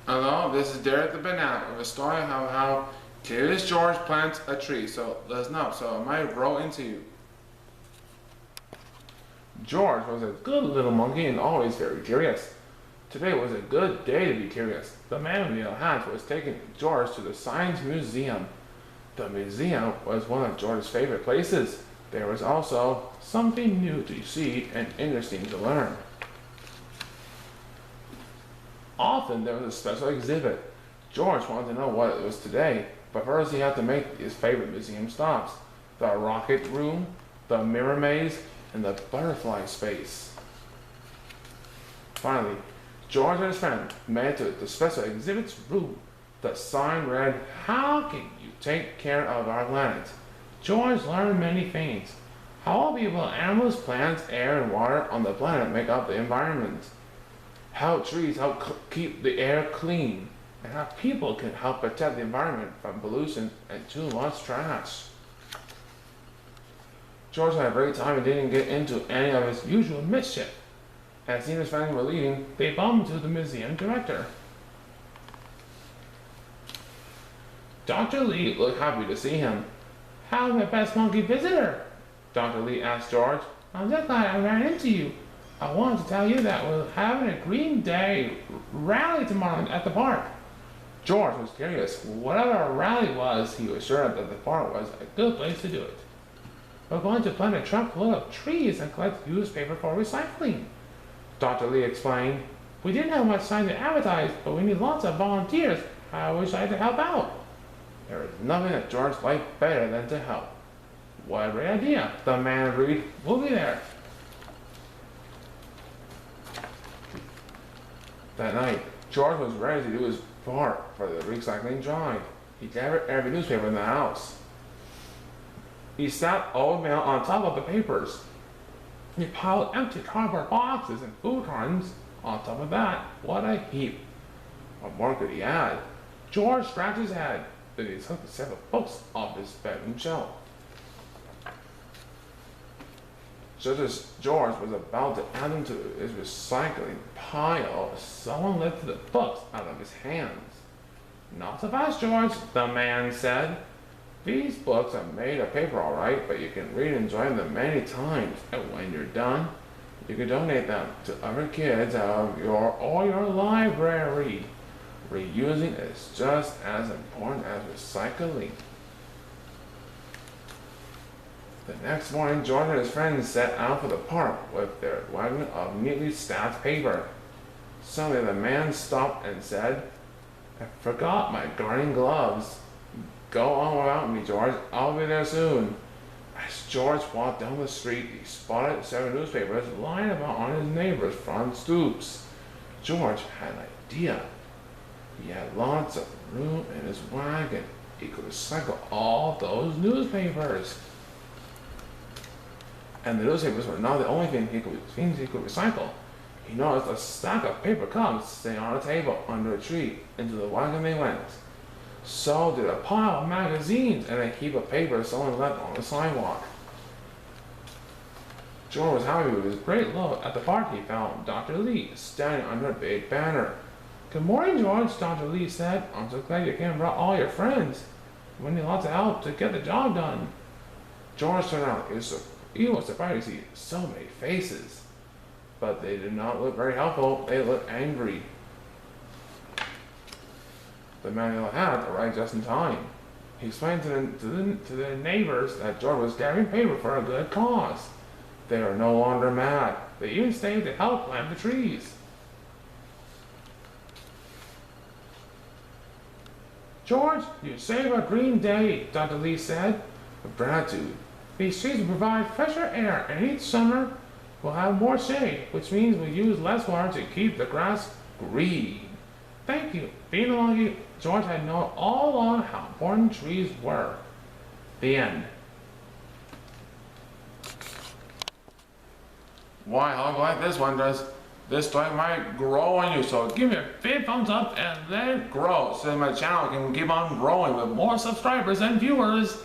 Hello, this is Derrick the Banana with a story of how Curious George plants a tree. So listen up, so I might roll into you. George was a good little monkey and always very curious. Today was a good day to be curious. The man with the yellow hat was taking George to the Science Museum. The museum was one of George's favorite places. There was also something new to see and interesting to learn. Often there was a special exhibit. George wanted to know what it was today, but first he had to make his favorite museum stops: the rocket room, the mirror maze, and the butterfly space. Finally, George and his friend made it to the special exhibits room. The sign read, "How can you take care of our planet?" George learned many things. How people, animals, plants, air, and water on the planet make up the environment. How trees help keep the air clean, and how people can help protect the environment from pollution and too much trash. George had a great time and didn't get into any of his usual mischief. As he and his friends were leaving, they bumped into the museum director. Dr. Lee looked happy to see him. "How's my best monkey visitor?" Dr. Lee asked George. "I'm just glad I ran into you. I wanted to tell you that we're having a Green Day rally tomorrow at the park." George was curious. Whatever a rally was, he was sure that the park was a good place to do it. "We're going to plant a truck full of trees and collect newspaper for recycling," Dr. Lee explained. "We didn't have much time to advertise, but we need lots of volunteers. I wish I could help out." There was nothing that George liked better than to help. "What a great idea," the man agreed. "We'll be there." That night, George was ready to do his part for the recycling drive. He gathered every newspaper in the house. He stacked old mail on top of the papers. He piled empty cardboard boxes and food cartons on top of that. What a heap! What more could he add? George scratched his head. Then he took several books off his bedroom shelf. Just as George was about to add them to his recycling pile, someone lifted the books out of his hands. "Not so fast, George," the man said. "These books are made of paper, all right, but you can read and enjoy them many times. And when you're done, you can donate them to other kids out of your library. Reusing is just as important as recycling." The next morning, George and his friends set out for the park with their wagon of neatly stacked paper. Suddenly, the man stopped and said, "I forgot my gardening gloves." "Go on without me, George. I'll be there soon." As George walked down the street, he spotted several newspapers lying about on his neighbor's front stoops. George had an idea. He had lots of room in his wagon. He could recycle all those newspapers. And the newspapers were not the only things he could recycle. He noticed a stack of paper cups sitting on a table under a tree. Into the wagon they went. So did a pile of magazines and a heap of paper someone left on the sidewalk. George was happy with his great look. At the park he found Dr. Lee standing under a big banner. "Good morning, George," Dr. Lee said. "I'm so glad you came and brought all your friends. We need lots of help to get the job done." George turned out. He was surprised to see so many faces, but they did not look very helpful. They looked angry. The man in the hat arrived just in time. He explained to the neighbors that George was gathering paper for a good cause. They were no longer mad. They even stayed to help plant the trees. "George, you saved our Green Day," Dr. Lee said with gratitude. "These trees will provide fresher air, and each summer we'll have more shade, which means we'll use less water to keep the grass green." Thank you. Being a monkey, George had known all along how important trees were. The end. Why, I hope you like this one, does. This story might grow on you, so give me a big thumbs up and let it grow so that my channel can keep on growing with more subscribers and viewers.